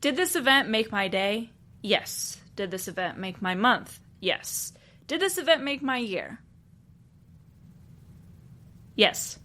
Did this event make my day? Yes. Did this event make my month? Yes. Did this event make my year? Yes.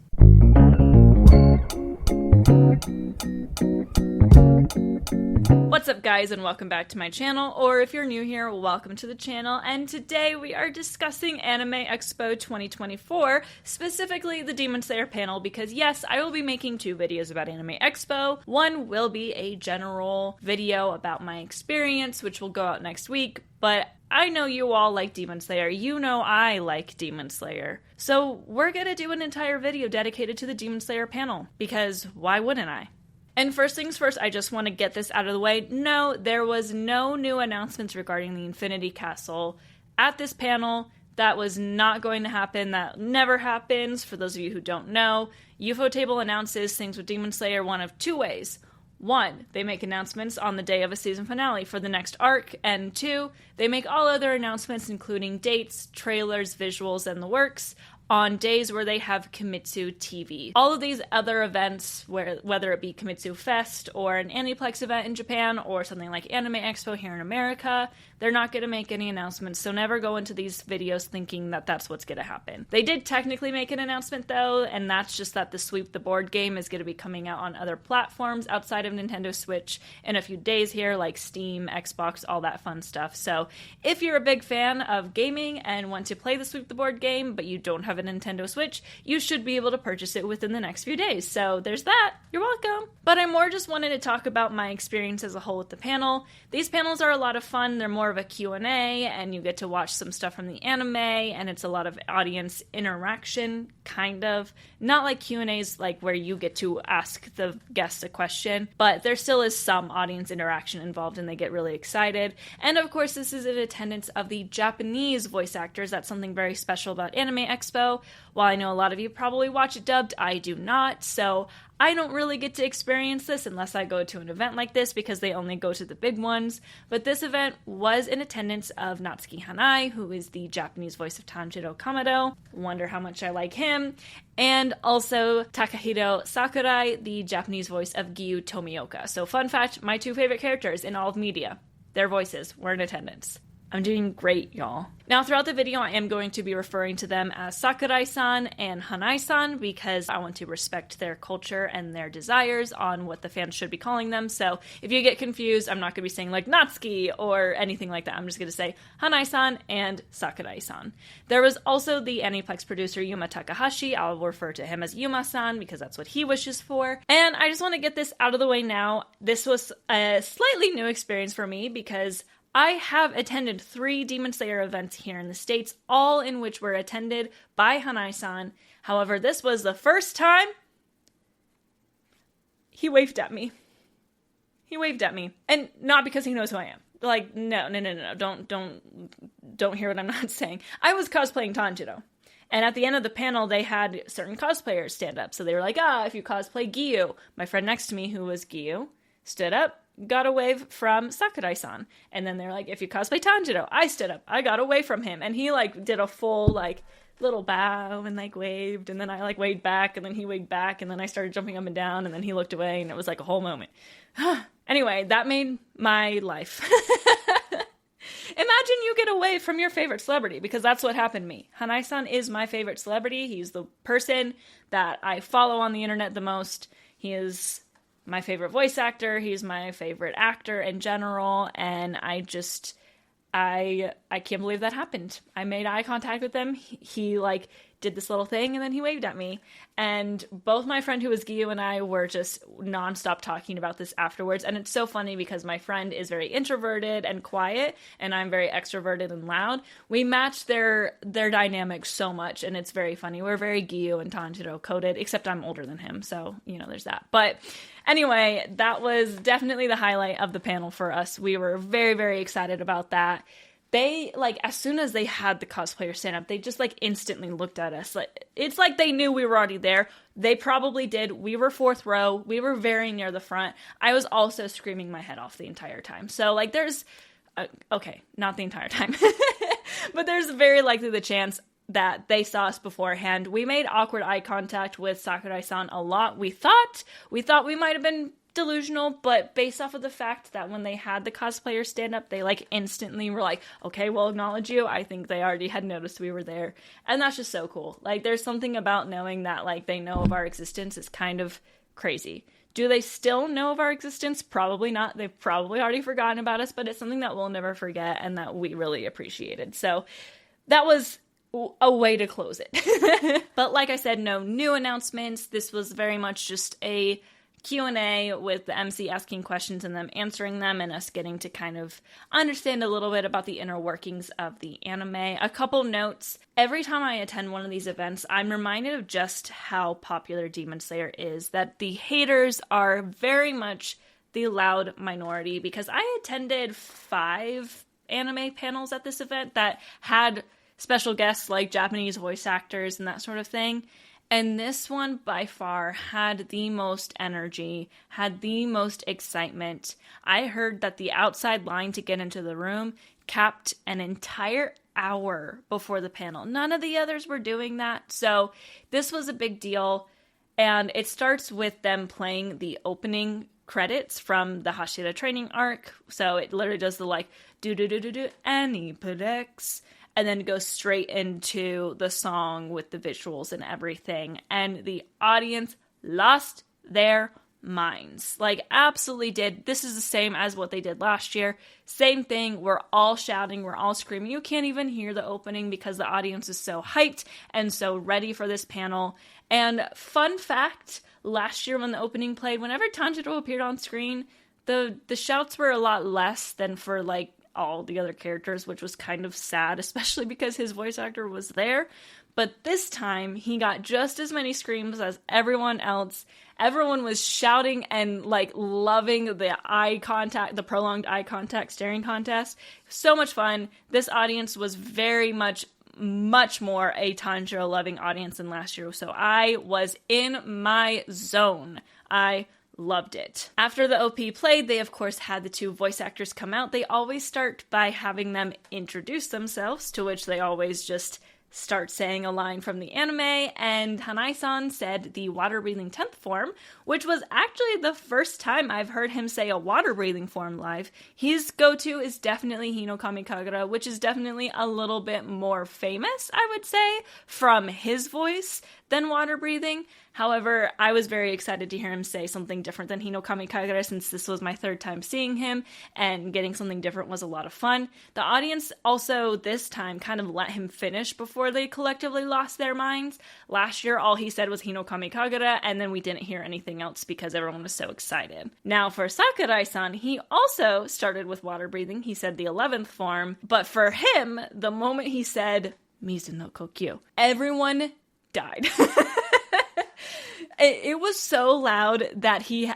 What's up, guys, and welcome back to my channel, or if you're new here, welcome to the channel. And today we are discussing Anime Expo 2024, specifically the Demon Slayer panel, because yes, I will be making two videos about Anime Expo. One will be a general video about my experience, which will go out next week, but I know you all like Demon Slayer. You know I like Demon Slayer. So we're gonna do an entire video dedicated to the Demon Slayer panel, because why wouldn't I? And first things first, I just want to get this out of the way. No, there was no new announcements regarding the Infinity Castle at this panel. That was not going to happen. That never happens. For those of you who don't know, Ufotable announces things with Demon Slayer one of two ways. One, they make announcements on the day of a season finale for the next arc, and two, they make all other announcements, including dates, trailers, visuals, and the works, on days where they have Kimitsu TV. All of these other events, whether it be Kimitsu Fest or an Aniplex event in Japan or something like Anime Expo here in America, they're not going to make any announcements, so never go into these videos thinking that that's what's going to happen. They did technically make an announcement though, and that's just that the Sweep the Board game is going to be coming out on other platforms outside of Nintendo Switch in a few days here, like Steam, Xbox, all that fun stuff. So if you're a big fan of gaming and want to play the Sweep the Board game, but you don't have a Nintendo Switch, you should be able to purchase it within the next few days. So there's that. You're welcome. But I more just wanted to talk about my experience as a whole with the panel. These panels are a lot of fun. They're more of a Q&A, and you get to watch some stuff from the anime, and it's a lot of audience interaction, kind of. Not like Q&As like where you get to ask the guest a question, but there still is some audience interaction involved, and they get really excited. And of course, this is in attendance of the Japanese voice actors. That's something very special about Anime Expo. While I know a lot of you probably watch it dubbed, I do not, so I don't really get to experience this unless I go to an event like this, because they only go to the big ones. But this event was in attendance of Natsuki Hanae, who is the Japanese voice of Tanjiro Kamado. Wonder how much I like him. And also Takahiro Sakurai, the Japanese voice of Giyu Tomioka. So fun fact, my two favorite characters in all of media, their voices were in attendance. I'm doing great, y'all. Now, throughout the video, I am going to be referring to them as Sakurai-san and Hanae-san, because I want to respect their culture and their desires on what the fans should be calling them. So if you get confused, I'm not going to be saying like Natsuki or anything like that. I'm just going to say Hanae-san and Sakurai-san. There was also the Aniplex producer Yuma Takahashi. I'll refer to him as Yuma-san because that's what he wishes for. And I just want to get this out of the way now. This was a slightly new experience for me because I have attended 3 Demon Slayer events here in the States, all in which were attended by Hanae-san. However, this was the first time he waved at me. He waved at me. And not because he knows who I am. Like, no. Don't hear what I'm not saying. I was cosplaying Tanjiro. And at the end of the panel, they had certain cosplayers stand up. So they were like, if you cosplay Giyu. My friend next to me, who was Giyu, stood up, got a wave from Sakurai-san. And then they're like, if you cosplay Tanjiro, I stood up, I got away from him. And he like did a full like little bow and like waved, and then I like waved back, and then he waved back, and then I started jumping up and down, and then he looked away, and it was like a whole moment. Anyway, that made my life. Imagine you get away from your favorite celebrity, because that's what happened to me. Hanae-san is my favorite celebrity. He's the person that I follow on the internet the most. He is my favorite voice actor. He's my favorite actor in general. And I can't believe that happened. I made eye contact with him. He like did this little thing, and then he waved at me. And both my friend who was Giyu and I were just nonstop talking about this afterwards. And it's so funny because my friend is very introverted and quiet, and I'm very extroverted and loud. We match their dynamics so much, and it's very funny. We're very Giyu and Tanjiro coded, except I'm older than him, so, you know, there's that. But anyway, that was definitely the highlight of the panel for us. We were very, very excited about that. They, like, as soon as they had the cosplayer stand up, they just, like, instantly looked at us. Like, it's like they knew we were already there. They probably did. We were 4th row. We were very near the front. I was also screaming my head off the entire time. So, like, there's... okay, not the entire time. But there's very likely the chance that they saw us beforehand. We made awkward eye contact with Sakurai-san a lot. We thought we might have been delusional, but based off of the fact that when they had the cosplayers stand up, they like instantly were like, okay, we'll acknowledge you. I think they already had noticed we were there. And that's just so cool. Like, there's something about knowing that like they know of our existence is kind of crazy. Do they still know of our existence? Probably not. They've probably already forgotten about us, but it's something that we'll never forget and that we really appreciated. So that was a way to close it. But like I said, no new announcements. This was very much just a Q&A with the MC asking questions and them answering them, and us getting to kind of understand a little bit about the inner workings of the anime. A couple notes. Every time I attend one of these events, I'm reminded of just how popular Demon Slayer is, that the haters are very much the loud minority, because I attended 5 anime panels at this event that had special guests like Japanese voice actors and that sort of thing. And this one by far had the most energy, had the most excitement. I heard that the outside line to get into the room capped an entire hour before the panel. None of the others were doing that. So this was a big deal. And it starts with them playing the opening credits from the Hashira training arc. So it literally does the like, do Annie Pedex. And then goes straight into the song with the visuals and everything. And the audience lost their minds. Like, absolutely did. This is the same as what they did last year. Same thing. We're all shouting. We're all screaming. You can't even hear the opening because the audience is so hyped and so ready for this panel. And fun fact, last year when the opening played, whenever Tanjiro appeared on screen, the shouts were a lot less than for, like, all the other characters, which was kind of sad, especially because his voice actor was there. But this time, he got just as many screams as everyone else. Everyone was shouting and, like, loving the eye contact, the prolonged eye contact staring contest. So much fun. This audience was very much more a Tanjiro-loving audience than last year. So I was in my zone. I loved it. After the OP played, they of course had the 2 voice actors come out. They always start by having them introduce themselves, to which they always just start saying a line from the anime, and Hanae-san said the water-breathing 10th form, which was actually the first time I've heard him say a water-breathing form live. His go-to is definitely Hino Kamikagura, which is definitely a little bit more famous, I would say, from his voice than water-breathing. However, I was very excited to hear him say something different than Hino Kamikagura, since this was my 3rd time seeing him, and getting something different was a lot of fun. The audience also this time kind of let him finish before they collectively lost their minds. Last year, all he said was Hino Kamikagura, and then we didn't hear anything else because everyone was so excited. Now, for Sakurai-san, he also started with water breathing. He said the 11th form, but for him, the moment he said Mizu no Kokyu, everyone died. It was so loud that he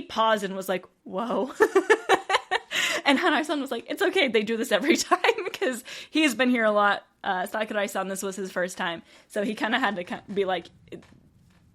paused and was like, whoa. And Hanae-san was like, it's okay, they do this every time, because he has been here a lot. Sakurai-san, this was his first time. So he kind of had to be like,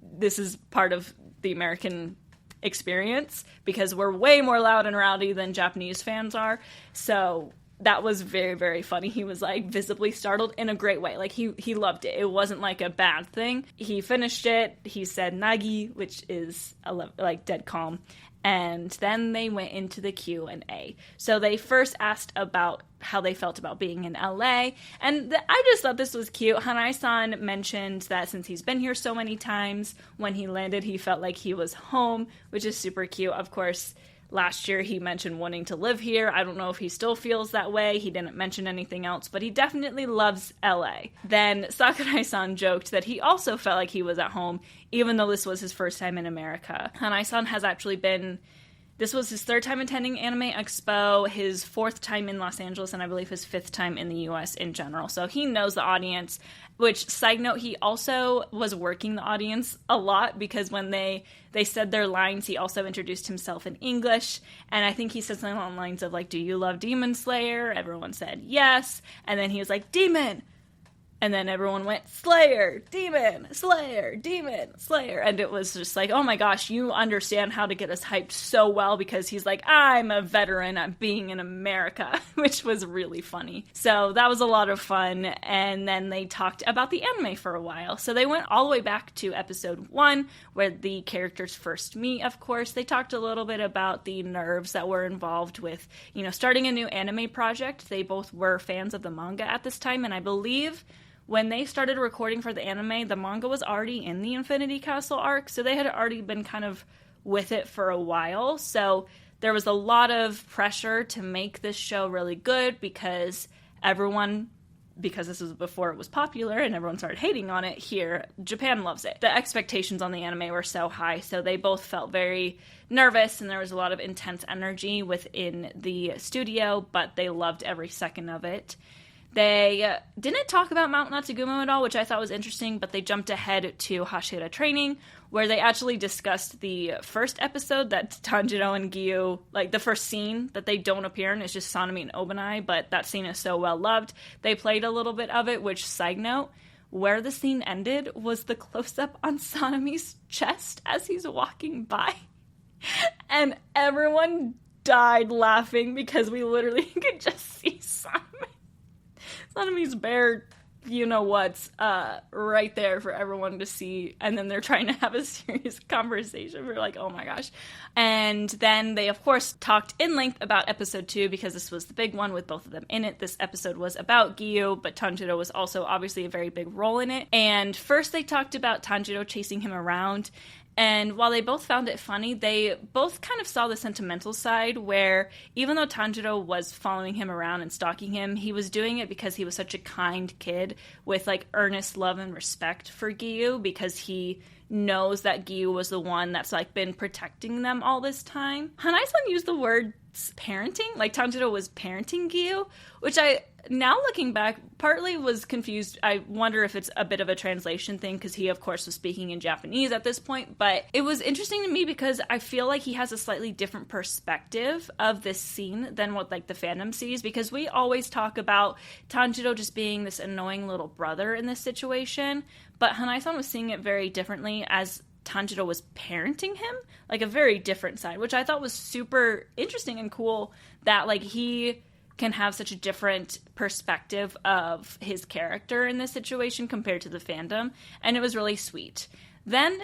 this is part of the American experience, because we're way more loud and rowdy than Japanese fans are. So that was very, very funny. He was, like, visibly startled in a great way. Like, he loved it. It wasn't, like, a bad thing. He finished it. He said Nagi, which is, like, dead calm. And then they went into the Q&A. So they first asked about how they felt about being in LA. And I just thought this was cute. Hanae-san mentioned that since he's been here so many times, when he landed, he felt like he was home, which is super cute. Of course, last year he mentioned wanting to live here. I don't know if he still feels that way. He didn't mention anything else, but he definitely loves LA. Then Sakurai-san joked that he also felt like he was at home, even though this was his first time in America. Hanae-san has actually been... This was his 3rd time attending Anime Expo, his 4th time in Los Angeles, and I believe his 5th time in the US in general. So he knows the audience, which, side note, he also was working the audience a lot, because when they said their lines, he also introduced himself in English. And I think he said something along the lines of, like, do you love Demon Slayer? Everyone said yes. And then he was like, Demon! And then everyone went, Slayer, Demon, Slayer, Demon, Slayer. And it was just like, oh my gosh, you understand how to get us hyped so well, because he's like, I'm a veteran at being in America, which was really funny. So that was a lot of fun. And then they talked about the anime for a while. So they went all the way back to episode 1, where the characters first meet, of course. They talked a little bit about the nerves that were involved with, starting a new anime project. They both were fans of the manga at this time, and I believe when they started recording for the anime, the manga was already in the Infinity Castle arc, so they had already been kind of with it for a while. So there was a lot of pressure to make this show really good, because this was before it was popular and everyone started hating on it here, Japan loves it. The expectations on the anime were so high, so they both felt very nervous, and there was a lot of intense energy within the studio, but they loved every second of it. They didn't talk about Mount Natsugumo at all, which I thought was interesting, but they jumped ahead to Hashira training, where they actually discussed the first episode that Tanjiro and Gyu, like the first scene that they don't appear in, is just Sanemi and Obanai, but that scene is so well loved. They played a little bit of it, which, side note, where the scene ended was the close-up on Sanemi's chest as he's walking by. And everyone died laughing because we literally could just see Sanemi's bare, what's right there for everyone to see, and then they're trying to have a serious conversation. We're like, oh my gosh. And then they, of course, talked in length about episode 2, because this was the big one with both of them in it. This episode was about Gyu, but Tanjiro was also obviously a very big role in it. And first they talked about Tanjiro chasing him around. And while they both found it funny, they both kind of saw the sentimental side, where even though Tanjiro was following him around and stalking him, he was doing it because he was such a kind kid with, like, earnest love and respect for Gyu, because he knows that Gyu was the one that's, like, been protecting them all this time. Hanae-san used the word parenting, like Tanjiro was parenting Gyu, which I, now looking back, partly was confused. I wonder if it's a bit of a translation thing, because he, of course, was speaking in Japanese at this point, but it was interesting to me because I feel like he has a slightly different perspective of this scene than what, like, the fandom sees, because we always talk about Tanjiro just being this annoying little brother in this situation, but Hanae-san was seeing it very differently, as Tanjiro was parenting him, like a very different side, which I thought was super interesting and cool, that, like, he can have such a different perspective of his character in this situation compared to the fandom, and it was really sweet. Then,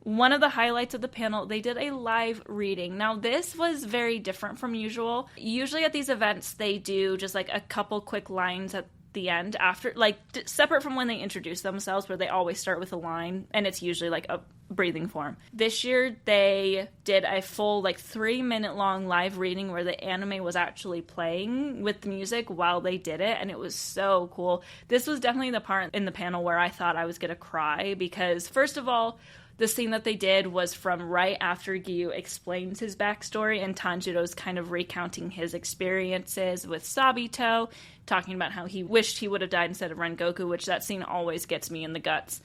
one of the highlights of the panel, they did a live reading. Now, this was very different from usual. Usually at these events, they do just, like, a couple quick lines at the end after, like, separate from when they introduce themselves, where they always start with a line, and it's usually like a breathing form. This year they did a full, like, 3-minute long live reading where the anime was actually playing with the music while they did it, and it was so cool. This was definitely the part in the panel where I thought I was gonna cry, because first of all, the scene that they did was from right after Gyu explains his backstory, and Tanjiro's kind of recounting his experiences with Sabito, talking about how he wished he would have died instead of Rengoku, which that scene always gets me in the guts.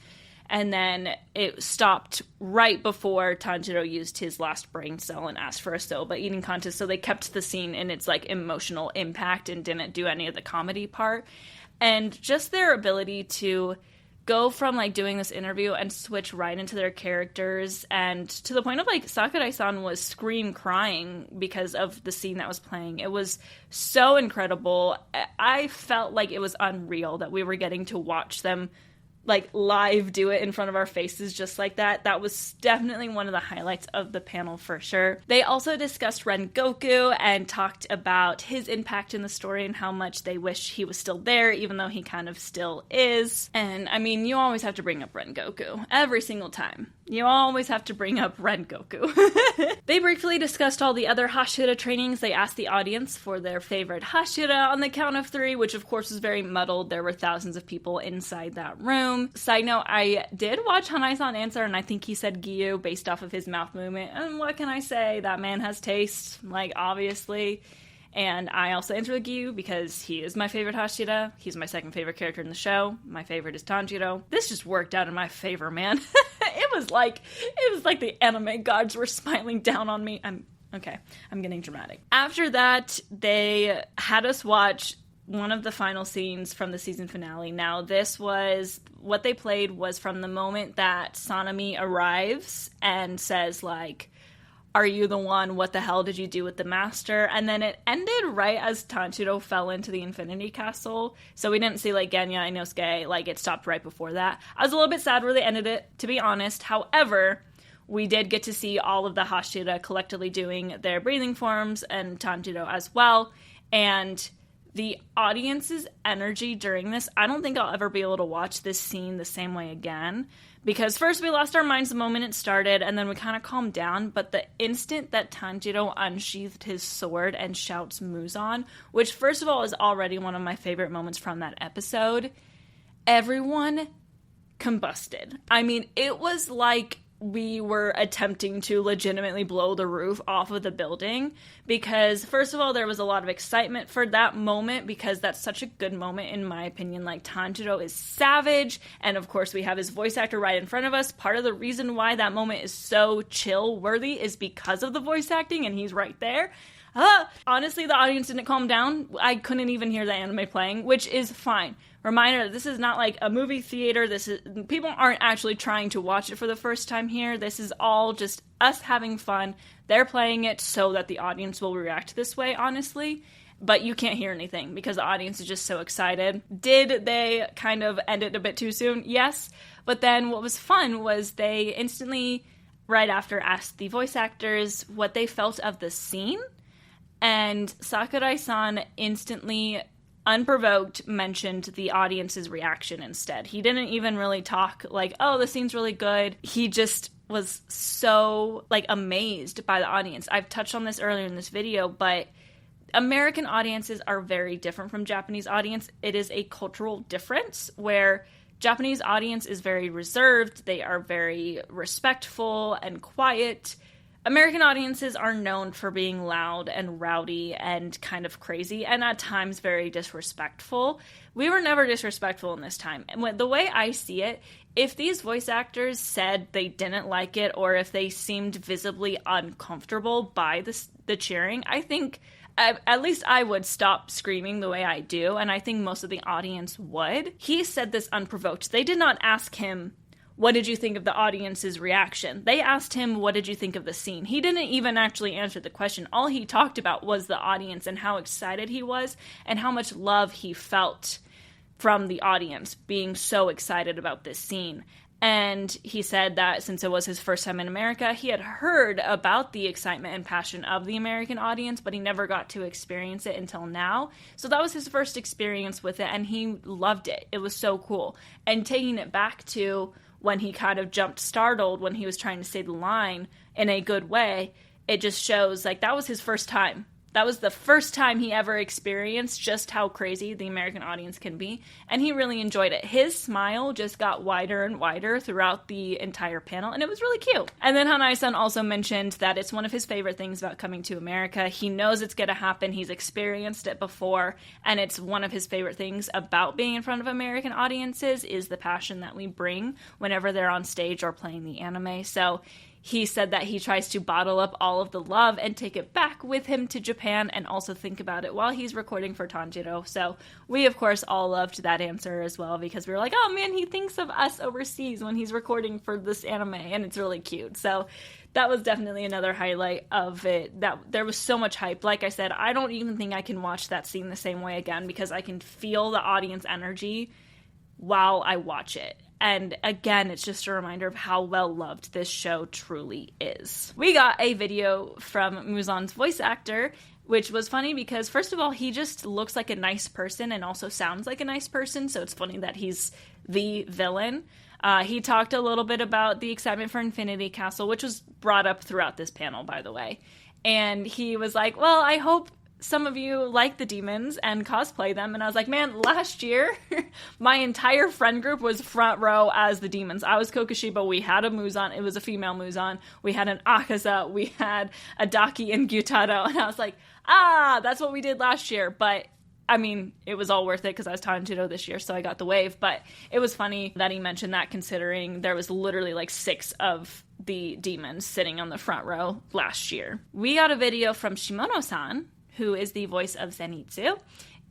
And then it stopped right before Tanjiro used his last brain cell and asked for a soba eating contest, so they kept the scene in its, like, emotional impact and didn't do any of the comedy part. And just their ability to go from, like, doing this interview and switch right into their characters, and to the point of, like, Sakurai-san was scream crying because of the scene that was playing. It was so incredible. I felt like it was unreal that we were getting to watch them, like, live do it in front of our faces just like that. That was definitely one of the highlights of the panel for sure. They also discussed Rengoku and talked about his impact in the story and how much they wish he was still there, even though he kind of still is. And, I mean, you always have to bring up Rengoku. Every single time. You always have to bring up Rengoku. They briefly discussed all the other Hashira trainings. They asked the audience for their favorite Hashira on the count of 3, which of course was very muddled. There were thousands of people inside that room. Side note, I did watch Hanae-san answer, and I think he said Gyu based off of his mouth movement. And what can I say? That man has taste, like, obviously. And I also answer with Gyu because he is my favorite Hashira. He's my second favorite character in the show. My favorite is Tanjiro. This just worked out in my favor, man. It was like the anime gods were smiling down on me. I'm getting dramatic. After that, they had us watch one of the final scenes from the season finale. Now, this was, what they played was from the moment that Sanemi arrives and says, like, are you the one? What the hell did you do with the master? And then it ended right as Tanjiro fell into the Infinity Castle. So we didn't see, like, Genya, Inosuke, like, it stopped right before that. I was a little bit sad where they ended it, to be honest. However, we did get to see all of the Hashira collectively doing their breathing forms, and Tanjiro as well. And the audience's energy during this, I don't think I'll ever be able to watch this scene the same way again. Because first we lost our minds the moment it started, and then we kind of calmed down. But the instant that Tanjiro unsheathed his sword and shouts Muzan, which first of all is already one of my favorite moments from that episode, everyone combusted. I mean, it was like we were attempting to legitimately blow the roof off of the building, because first of all, there was a lot of excitement for that moment, because that's such a good moment in my opinion. Like, Tanjiro is savage, and of course we have his voice actor right in front of us. Part of the reason why that moment is so chill worthy is because of the voice acting, and he's right there. Honestly, the audience didn't calm down. I couldn't even hear the anime playing, which is fine. Reminder, this is not like a movie theater. People aren't actually trying to watch it for the first time here. This is all just us having fun. They're playing it so that the audience will react this way, honestly. But you can't hear anything because the audience is just so excited. Did they kind of end it a bit too soon? Yes. But then what was fun was they instantly, right after, asked the voice actors what they felt of the scene. And Sakurai-san instantly, unprovoked, mentioned the audience's reaction instead. He didn't even really talk like, oh, the scene's really good. He just was so, like, amazed by the audience. I've touched on this earlier in this video, but American audiences are very different from Japanese audience. It is a cultural difference where Japanese audience is very reserved. They are very respectful and quiet. American audiences are known for being loud and rowdy and kind of crazy, and at times very disrespectful. We were never disrespectful in this time. And the way I see it, if these voice actors said they didn't like it, or if they seemed visibly uncomfortable by the cheering, I think at least I would stop screaming the way I do, and I think most of the audience would. He said this unprovoked. They did not ask him, what did you think of the audience's reaction? They asked him, what did you think of the scene? He didn't even actually answer the question. All he talked about was the audience and how excited he was and how much love he felt from the audience being so excited about this scene. And he said that since it was his first time in America, he had heard about the excitement and passion of the American audience, but he never got to experience it until now. So that was his first experience with it, and he loved it. It was so cool. And taking it back to when he kind of jumped startled when he was trying to say the line in a good way, it just shows, like, that was his first time. That was the first time he ever experienced just how crazy the American audience can be, and he really enjoyed it. His smile just got wider and wider throughout the entire panel, and it was really cute. And then Hanae-san also mentioned that it's one of his favorite things about coming to America. He knows it's going to happen. He's experienced it before, and it's one of his favorite things about being in front of American audiences is the passion that we bring whenever they're on stage or playing the anime. So he said that he tries to bottle up all of the love and take it back with him to Japan and also think about it while he's recording for Tanjiro. So we, of course, all loved that answer as well because we were like, oh man, he thinks of us overseas when he's recording for this anime, and it's really cute. So that was definitely another highlight of it. That there was so much hype. Like I said, I don't even think I can watch that scene the same way again because I can feel the audience energy while I watch it. And again, it's just a reminder of how well loved this show truly is. We got a video from Muzan's voice actor, which was funny because, first of all, he just looks like a nice person and also sounds like a nice person, so it's funny that he's the villain. He talked a little bit about the excitement for Infinity Castle, which was brought up throughout this panel, by the way. And he was like, well, I hope some of you like the demons and cosplay them. And I was like, man, last year, my entire friend group was front row as the demons. I was Kokushiba. We had a Muzan. It was a female Muzan. We had an Akaza. We had a Daki and Gyutaro. And I was like, that's what we did last year. But I mean, it was all worth it because I was Tanjiro this year, so I got the wave. But it was funny that he mentioned that considering there was literally like 6 of the demons sitting on the front row last year. We got a video from Shimono-san, who is the voice of Zenitsu,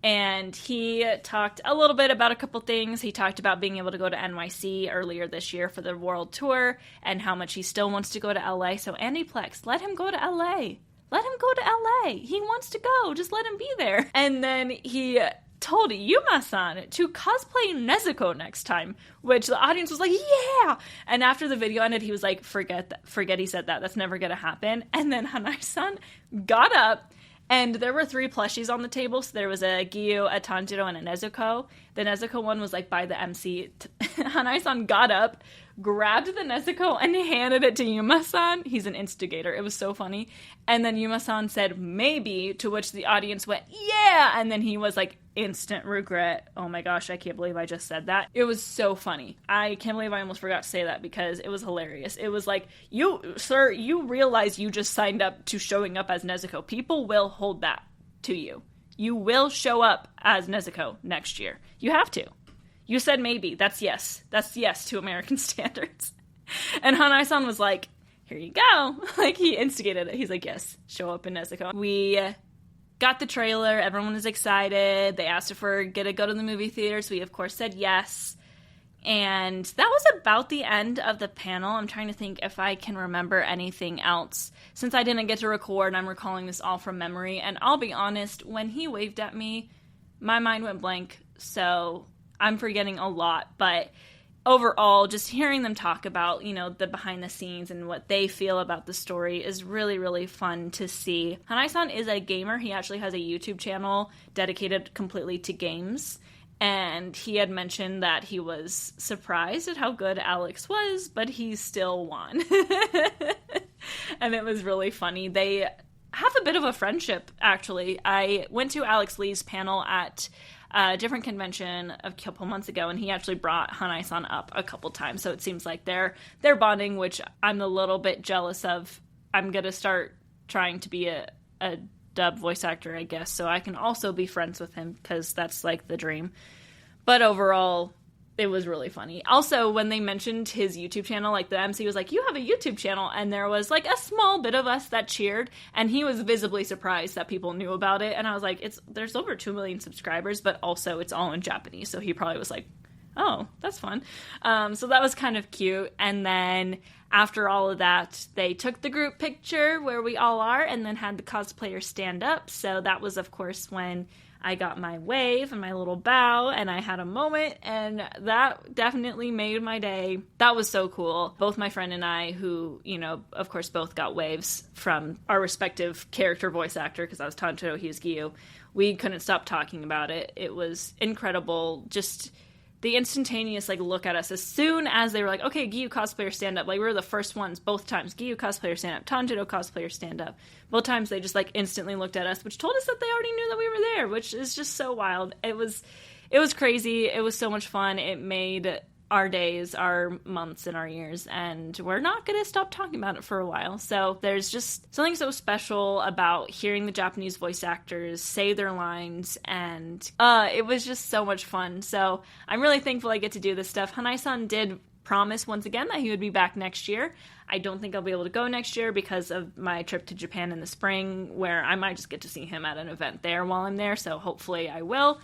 And he talked a little bit about a couple things. He talked about being able to go to NYC earlier this year for the world tour and how much he still wants to go to LA. So Aniplex, let him go to LA. Let him go to LA. He wants to go. Just let him be there. And then he told Yuma-san to cosplay Nezuko next time, which the audience was like, yeah! And after the video ended, he was like, forget he said that. That's never gonna happen. And then Hanae-san got up, and there were 3 plushies on the table. So there was a Giyu, a Tanjiro, and a Nezuko. The Nezuko one was like by the MC. Hanae-san got up, grabbed the Nezuko, and handed it to Yuma-san. He's an instigator. It was so funny. And then Yuma-san said, maybe, to which the audience went, yeah! And then he was like, instant regret. Oh my gosh, I can't believe I just said that. It was so funny. I can't believe I almost forgot to say that because it was hilarious. It was like, sir, you realize you just signed up to showing up as Nezuko. People will hold that to you. You will show up as Nezuko next year. You have to. You said maybe. That's yes. That's yes to American standards. And Hanae-san was like, here you go. Like, he instigated it. He's like, yes, show up in Nezuko. We got the trailer. Everyone was excited. They asked if we're going to go to the movie theaters. We, of course, said yes. And that was about the end of the panel. I'm trying to think if I can remember anything else. Since I didn't get to record, I'm recalling this all from memory. And I'll be honest, when he waved at me, my mind went blank. So I'm forgetting a lot. But overall, just hearing them talk about, you know, the behind the scenes and what they feel about the story is really, really fun to see. Hanae-san is a gamer. He actually has a YouTube channel dedicated completely to games. And he had mentioned that he was surprised at how good Alex was, but he still won. And it was really funny. They have a bit of a friendship, actually. I went to Alex Lee's panel at a different convention a couple months ago, and he actually brought Hanae-san up a couple times. So it seems like they're bonding, which I'm a little bit jealous of. I'm going to start trying to be a dub voice actor, I guess, so I can also be friends with him, because that's like the dream. But overall, it was really funny. Also, when they mentioned his YouTube channel, like the MC was like, you have a YouTube channel, and there was like a small bit of us that cheered, and he was visibly surprised that people knew about it. And I was like, there's over 2 million subscribers, but also it's all in Japanese, so he probably was like, oh, that's fun. So that was kind of cute. And then after all of that, they took the group picture where we all are and then had the cosplayers stand up. So that was, of course, when I got my wave and my little bow, and I had a moment, and that definitely made my day. That was so cool. Both my friend and I, who, you know, of course, both got waves from our respective character voice actor, because I was Tanjiro, he was Giyu, we couldn't stop talking about it. It was incredible. Just the instantaneous, like, look at us as soon as they were like, okay, Giyu cosplayer stand up. Like, we were the first ones both times. Giyu cosplayer stand up. Tanjiro cosplayer stand up. Both times they just, like, instantly looked at us, which told us that they already knew that we were there, which is just so wild. It was crazy. It was so much fun. It made our days, our months, and our years, and we're not going to stop talking about it for a while. So there's just something so special about hearing the Japanese voice actors say their lines, and it was just so much fun. So I'm really thankful I get to do this stuff. Hanae-san did promise once again that he would be back next year. I don't think I'll be able to go next year because of my trip to Japan in the spring, where I might just get to see him at an event there while I'm there, so hopefully I will.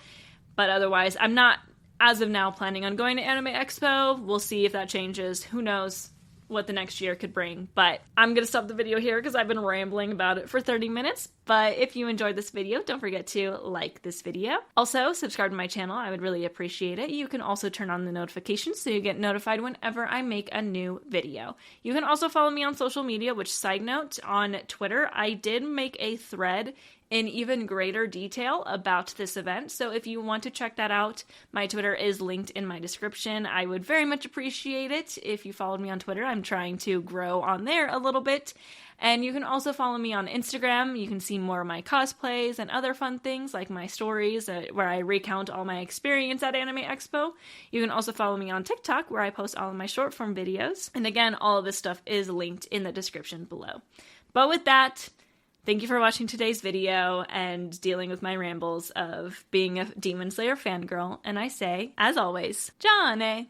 But otherwise, I'm not, as of now, planning on going to Anime Expo. We'll see if that changes. Who knows what the next year could bring. But I'm going to stop the video here because I've been rambling about it for 30 minutes. But if you enjoyed this video, don't forget to like this video. Also, subscribe to my channel. I would really appreciate it. You can also turn on the notifications so you get notified whenever I make a new video. You can also follow me on social media, which, side note, on Twitter, I did make a thread in even greater detail about this event. So if you want to check that out, my Twitter is linked in my description. I would very much appreciate it if you followed me on Twitter. I'm trying to grow on there a little bit. And you can also follow me on Instagram. You can see more of my cosplays and other fun things like my stories where I recount all my experience at Anime Expo. You can also follow me on TikTok where I post all of my short form videos. And again, all of this stuff is linked in the description below. But with that, thank you for watching today's video and dealing with my rambles of being a Demon Slayer fangirl. And I say, as always, Hanae!